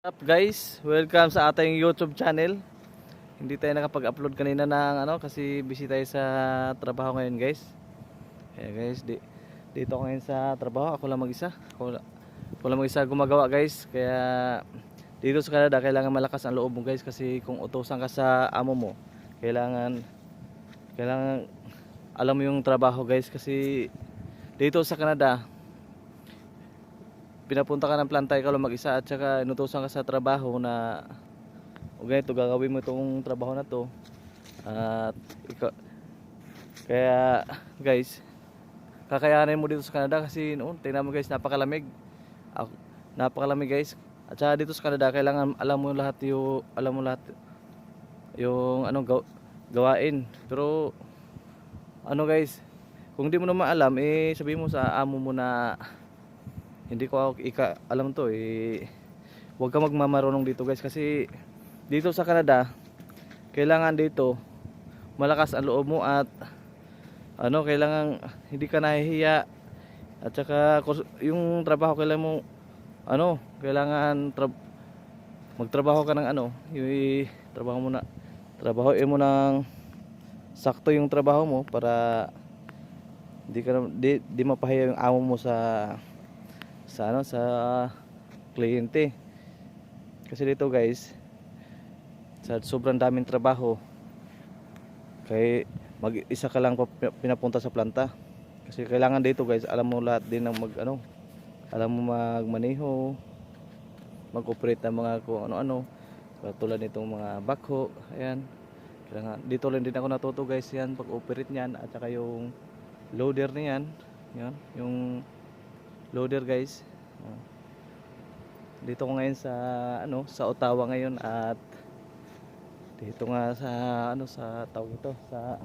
Up guys, welcome sa ating YouTube channel. Hindi tayo nakapag-upload kanina ng kasi busy tayo sa trabaho ngayon guys. Kaya guys, dito ako ngayon sa trabaho, ako lang mag-isa. Ako lang mag-isa gumagawa guys. Kaya dito sa Canada kailangan malakas ang loob mo guys, kasi kung utusan ka sa amo mo, kailangan alam mo yung trabaho guys, kasi dito sa Canada pinapunta ka ng planta ikaw lang mag-isa, at saka inutusan ka sa trabaho na o ganito gagawin mo itong trabaho na to. At kaya guys, kakayanin mo dito sa Canada kasi noon tingnan mo guys, napakalamig guys. At saka dito sa Canada kailangan alam mo lahat yung gawain. Pero guys, kung di mo naman alam, sabihin mo sa amo mo na hindi ko alam to, huwag ka magmamarunong dito guys, kasi dito sa Canada kailangan dito malakas ang loob mo, at kailangan hindi ka nahihiya. At saka yung trabaho kailangan mo magtrabaho ka ng trabahoin mo ng sakto yung trabaho mo, para di mapahiya yung amo mo sa kliyente. Kasi dito guys, sa sobrang daming trabaho, kaya mag-isa ka lang pinapunta sa planta. Kasi kailangan dito guys, alam mo lahat din ng alam mo magmaneho, mag-operate ng mga kung ano-ano, tulad nitong mga backhoe. Ayan, kailangan dito lang din ako natuto guys, yan pag-operate niyan, at saka yung loader niyan, yan yung loader guys. Dito ko ngayon sa Ottawa ngayon, at dito nga sa tawag ito, sa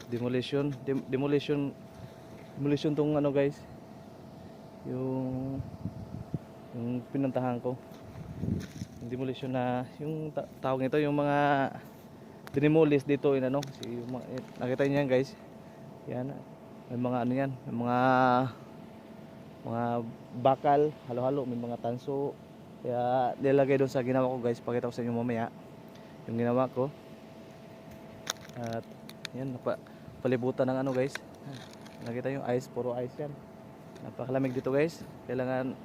demolition tong guys, yung pinuntahan ko, yung demolition na yung tawag nito, yung mga dinimolish dito kasi nakita niyo yan guys, yan may mga yan, may mga bakal, halo-halo, may mga tanso. Kaya nilagay doon sa ginawa ko guys, pakita ko sa inyo mamaya yung ginawa ko. At yan, palibutan ng guys, nakita yung ice, puro ice yan. Napakalamig dito guys, kailangan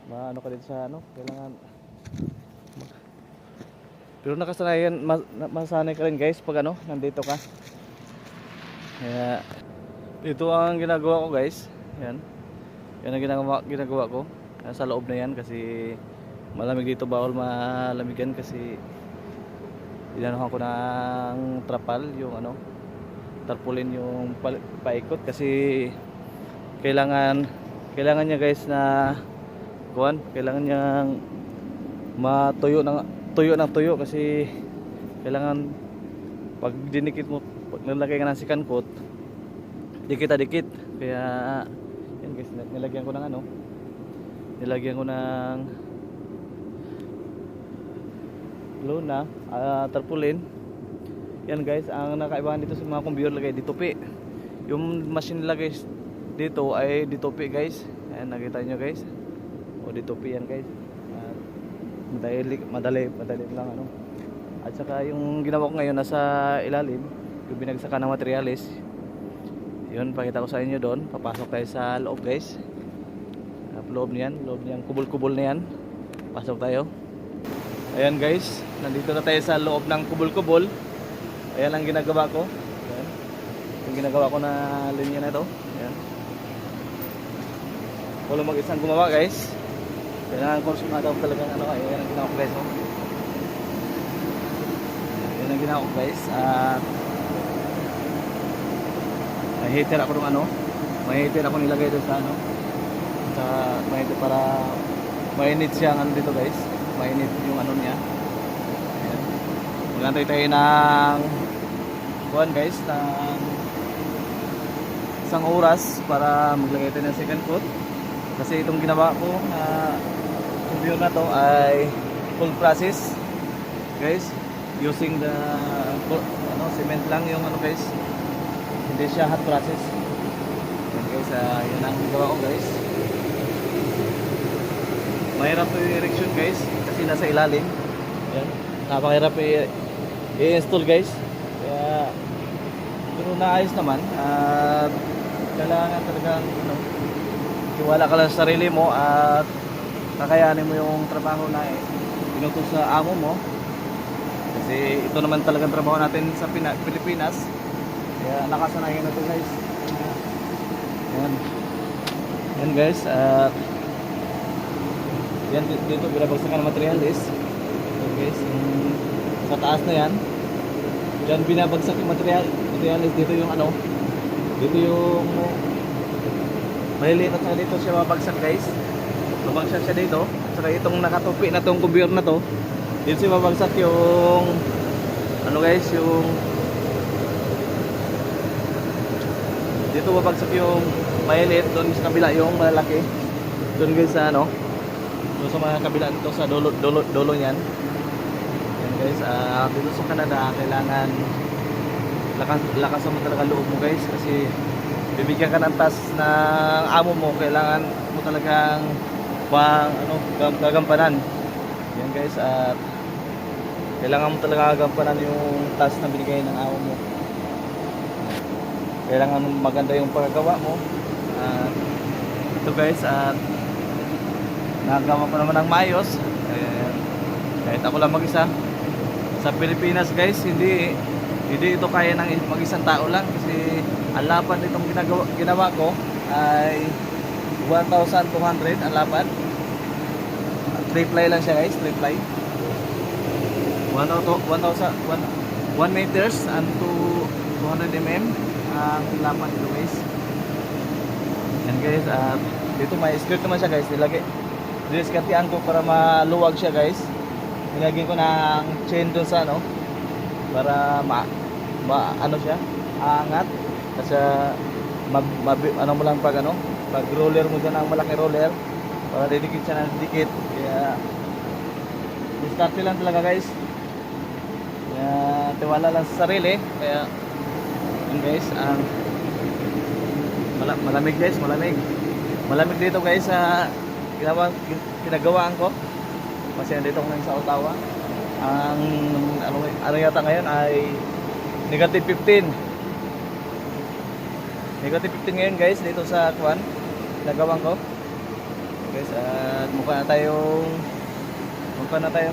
ka dito sa kailangan pero nakasanayan, masanay ka rin guys pag nandito ka. Kaya ito ang ginagawa ko guys, yan ang ginagawa ko sa loob na yan, kasi malamig dito, bawal malamigan, kasi inanuhan ko ng trapal, yung tarpaulin yung paikot, kasi kailangan niya guys na kailangan niyang matuyo ng tuyo, kasi kailangan pag dinikit mo, pag nilagay ka ng second coat, dikit. Kaya yan guys, nilagyan ko ng luna, tarpaulin. Yan guys, ang nakaibahan dito sa mga computer lagay ditupi, yung machine lagay dito ay ditupi guys. Ayan, nakita nyo guys, ditupi yan guys. Madali lang At saka yung ginawa ko ngayon, nasa ilalim yung binagsakan ng materialis, yun pakita ko sa inyo doon. Papasok tayo sa loob guys, loob niyan kubol-kubol na yan, pasok tayo. Ayan guys, nandito na tayo sa loob ng kubol-kubol. Ayan ang ginagawa ko. Ayan, yung ginagawa ko na linya na ito. Ayan, wala mag-isang gumawa guys, kailangan konsumado talagang ayan ang ginawa ko guys. Ayan ang ginawa ko guys. At may heater ako nilagay doon sa may heater para mainit siya dito guys, mainit yung niya. Ayan, magantay tayo ng guys, ng isang oras para maglagay tayo ng second coat, kasi itong ginawa ko na computer na to ay full process guys, using the cement lang yung guys, hindi siya hot process. Yan guys, yan ang gawa ko guys. mahirap i-erection guys kasi nasa ilalim. Yan. Napakahirap i-install guys. Kaya pero naayos naman at kailangan talagang tiwala ka lang sa sarili mo at kakayanin mo yung trabaho na inutos sa amo mo. Kasi ito naman talagang trabaho natin sa Pilipinas. Kaya nakasanayan na to guys. Yan. Yan guys. At yan dito binabagsakan ng materialis. Yan guys. Yung sa taas na yan. Diyan binabagsak yung materialis. Dito yung ano. Dito yung maliliit at saka dito siya mabagsak guys. Mabagsak siya dito. At saka itong nakatupi na tong kubyur na to. Dito siya mabagsak yung ano guys, yung dito mabagsak yung maliit, doon sa kabila yung malalaki. Doon guys sa ano, doon sa mga kabila dito sa dulo niyan. Yan guys, dito sa Canada kailangan lakas mo talaga loob mo guys kasi bibigyan ka ng task ng amo mo, kailangan mo talagang gagampanan. Yan guys, at kailangan mo talaga gagampanan yung task na binigay ng amo mo. Kailangan maganda yung paggawa mo. Ito guys, at nagawa ko naman ng maayos. Kahit ako lang mag-isa sa Pilipinas guys, hindi ito kaya ng mag-isang tao lang kasi ang lapad itong ginawa ko ay 1,200 ang lapad. 3 ply lang siya guys, 3 ply. 1 meters and 200 mm ang lapad nito guys. Yan guys, at dito may skirt naman siya guys. Diniskartihan ko para maluwag siya guys. Nilagyan ko ng chain dun sa ano para ano siya, aangat. Kasi ano mo lang pag roller mo dyan ng malaki roller para didikit siya ng dikit. Kaya diskarte lang talaga guys. Kaya tiwala lang sa sarili. Kaya yun guys, malamig guys, malamig dito guys sa ginagawaan ko kasi nandito ko ngayon sa Ottawa. Ang ano yata ngayon ay negative 15 ngayon guys dito sa Kwan ginagawaan ko guys. At mukha na tayong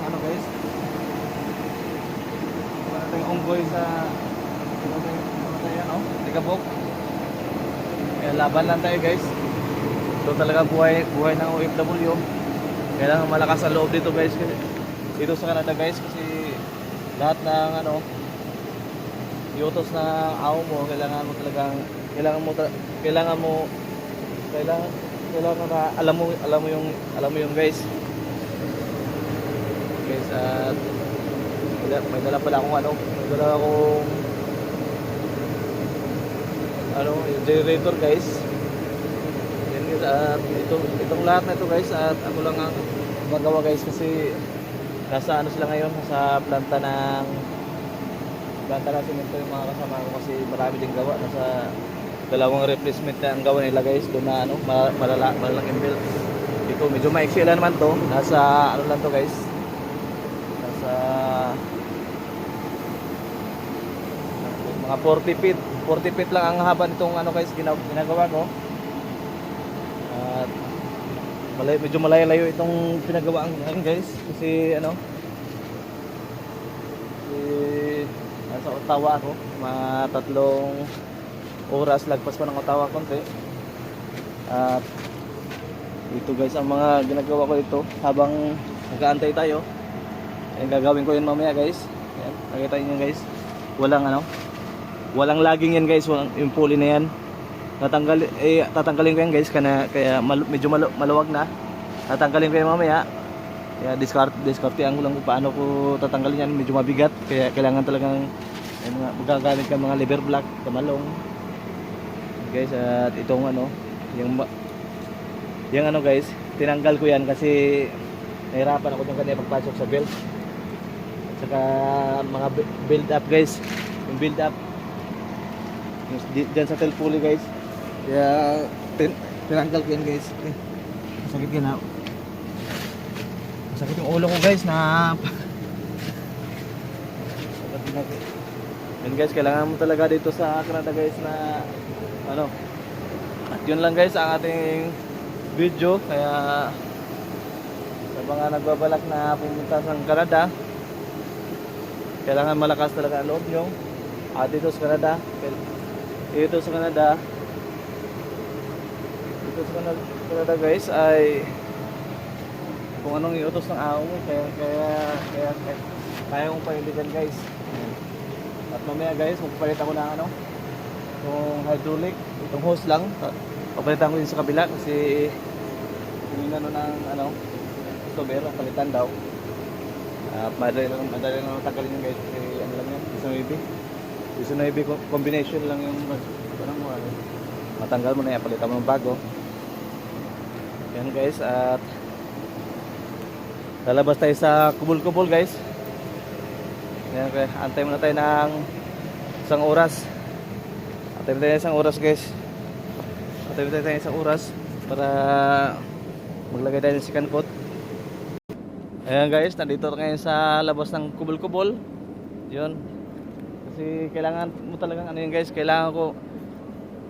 ano guys, mukha na tayong unggoy sa Tikabok. Kaya laban lang tayo guys. Ito talaga buhay ng OFW. Kailangan malakas ang loob dito guys, kasi dito sa Canada guys, kasi lahat ng iutos na amo mo, kailangan na alam mo yung guys. Guys, at may dala pala akong yung generator guys. Yan guys, at itong lahat na ito guys, at ako lang ang magawa guys kasi nasa sila ngayon, sa planta ng simento yung mga kasama ko kasi marami ding gawa. Nasa 2 replacement na ang gawa nila guys doon na malalaking build. Dito medyo maiksi lang naman to, nasa lang to guys, nasa mga 40 feet lang ang haba nitong guys ginagawa ko. At medyo malayo itong pinagawaan guys kasi nasa Ottawa ako, mga 3 oras lagpas pa ng Ottawa konti. At ito guys ang mga ginagawa ko dito habang nag-aantay tayo. Ayan, gagawin ko yun mamaya guys. Ayan, nakita niyo guys, walang laging yan guys, yung pulley na yan tatanggalin ko yan guys, kaya medyo maluwag na. Tatanggalin ko yan mamaya. Kaya diskartean ko lang kung paano ko tatanggalin yan, medyo mabigat, kaya kailangan talagang magagamit ka mga lever block, kamalong guys. At itong yung guys, tinanggal ko yan kasi nahirapan ako yung kanina pagpasok sa belt. At saka mga build up guys, yung build up dyan sa tail pulley guys, kaya tinanggal ko yan guys. Sakit yan Sakit yung ulo ko guys na yan guys, kailangan mo talaga dito sa Canada guys na ano. At yun lang guys ang ating video. Kaya sa mga nagbabalak na pumunta sa Canada, kailangan malakas talaga ang loob nyo. At dito sa Canada, dito sa Canada guys ay kung anong iutos ng amo mo, kaya mong panindigan guys. At mamaya guys, magpapalit ako ng ano, itong hydraulic, itong hose lang. Papalitan ko din sa kabila kasi yung ano ng ano, stobero, palitan daw. Madali lang tagalin yun guys kasi ano lang yan, 19 combination lang yung parang mo ano. Matanggal mo na yan, palitan mo ng bago. Yan guys, at lalabas tayo sa kubol-kubol guys. Yan, okay. Antay muna tayo ng isang oras. Antay muna tayo isang oras guys. Antay muna tayo isang oras para maglagay tayo ng second coat. Ayan guys, nandito ngayon sa labas ng kubol-kubol. Yun. Kasi kailangan mo talagang ano yun guys. Kailangan ko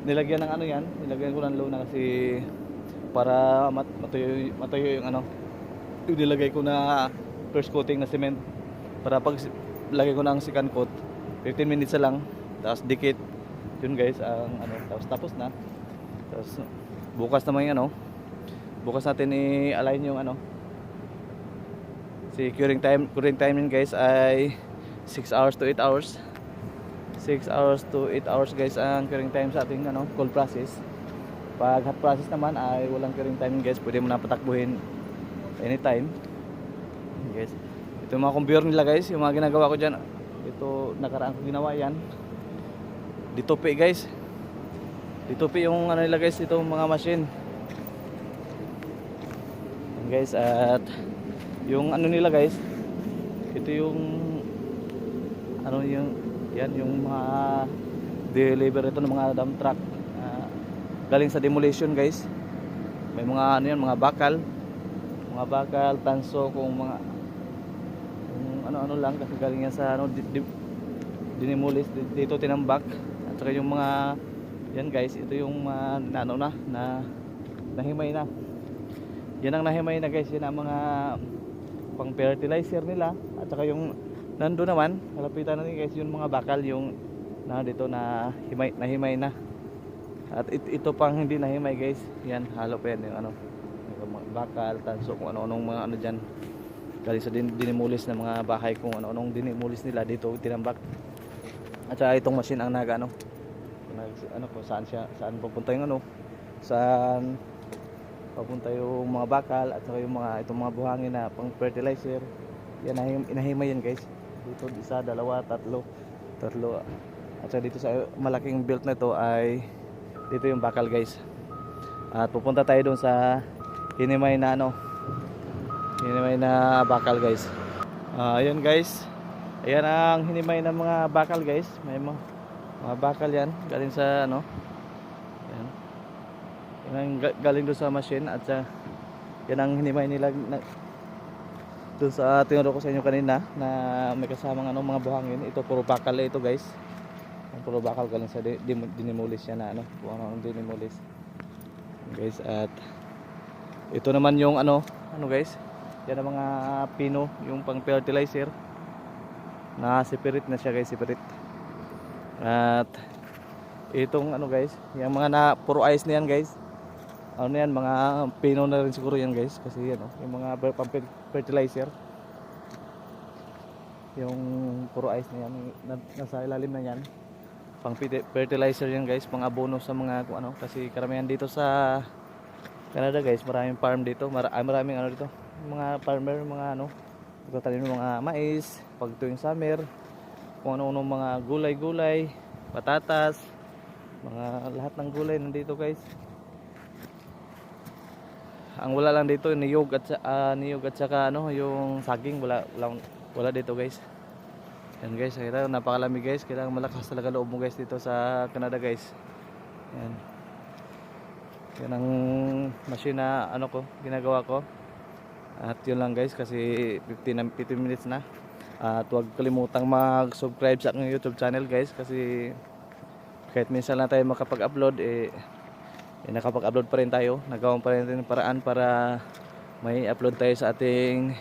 nilagyan ng ano yan. Nilagyan ko ng lona kasi para matuyo yung ano. Yung nilagay ko na first coating na cement. Para pag lagay ko ng second coat 15 minutes na lang, tapos dikit. Yun guys ang ano, tapos na. Tapos bukas naman yung ano, bukas natin i-align yung ano, si curing time yun guys ay 6 hours to 8 hours. 6 hours to 8 hours guys ang curing time sa ating ano, cold process. Pag hot process naman ay walang curing time guys, pwede mo na patakbuhin anytime guys. Ito yung mga computer nila guys, yung mga ginagawa ko dyan. Ito nakaraan ko ginawa yan. Ditupi guys, ditupi yung ano nila guys, itong mga machine yan guys. At yung ano nila guys, ito yung ano yung yan, yung mga deliver ito ng mga dump truck galing sa demolition guys. May mga ano yan, mga bakal, tanso, kung mga ano lang kasi galing yan sa ano, dinimulis dito, tinambak. At saka yung mga yan guys, ito yung nahimay na. Yan ang nahimay na guys, yan ang mga pang fertilizer nila. At saka yung nando naman, kalapitan natin guys, yung mga bakal yung na dito na nahimay na. At ito pang hindi nahimay guys, yan halo pa yan yung ano, yung bakal, tanso, kung ano-anong mga ano dyan galing sa dinimulis na mga bahay, kung ano-anong dinimulis nila dito tinambak. At saka itong machine ang naga ano, kung saan papunta yung ano, saan papunta yung mga bakal at saka yung mga itong mga buhangin na pang fertilizer. Yan inahimay yan guys. Dito isa, dalawa, tatlo. At saka dito sa malaking belt na ito ay dito yung bakal guys. At pupunta tayo doon sa hinimay na ano, hinimay na bakal guys. Ayan guys, ayan ang hinimay na mga bakal guys. May mga bakal yan galing sa ano, yan. Yan ang galing doon sa machine. At yan ang hinimay nila doon sa tinuro ko sa inyo kanina na may kasamang ano, mga buhangin. Ito puro bakal ito guys. Ang puro bakal galing sa dinimulis yan na ano, kung ano ang dinimulis guys. At ito naman yung ano guys, yan ang mga pino, yung pang fertilizer na separate na siya guys, separate. At itong ano guys, yung mga puro ice na yan guys, ano yan, mga pino na rin siguro yan guys, kasi yan yung mga pang fertilizer, yung puro ice na yan, nasa ilalim na yan, pang fertilizer yan guys, pang abono sa mga kung ano. Kasi karamihan dito sa Canada guys, maraming farm dito, maraming ano dito, mga farmer, mga ano, nagtatanim ng mga mais pag tuwing summer, kung ano-ano mga gulay-gulay, patatas, mga lahat ng gulay nandito guys. Ang wala lang dito niyog at saka ano, yung saging, wala dito guys. Yan guys, kaya napakalamig guys, kailangan malakas talaga loob mo guys dito sa Canada guys. Yan. Yan ang machine na ano ko, ginagawa ko. At yun lang guys, kasi 15 minutes na. At huwag kalimutang mag-subscribe sa aking YouTube channel guys, kasi kahit minsan lang tayo makapag-upload nakapag-upload pa rin tayo. Nagawa pa rin ng paraan para may upload tayo sa ating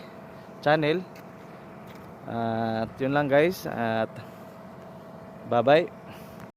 channel. At yun lang guys, at bye bye.